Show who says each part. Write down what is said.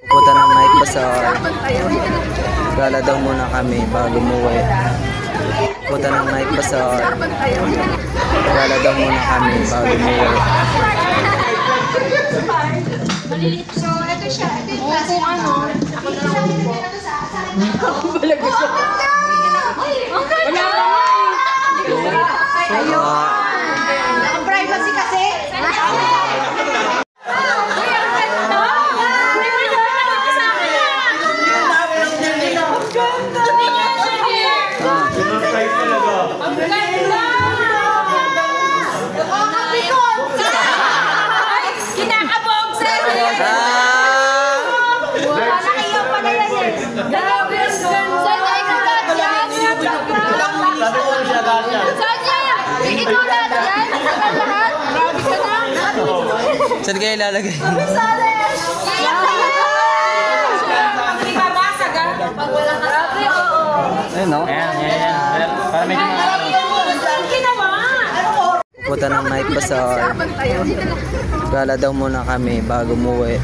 Speaker 1: Pupunta ng night bazaar. Gala daw muna kami bago umuwi. Pupunta ng night bazaar. Gala daw muna kami bago umuwi.
Speaker 2: So, ito siya. Ito yung klase ng ano. Ako na lang po. Ako pala gusto ko. Wala pa nga. Ayun. Naka-privacy kasi.
Speaker 1: Saan kayo ilalagay? Ayun, no? Ayan. Para medyo pupunta ng night bazaar. Gala daw muna kami bago umuwi.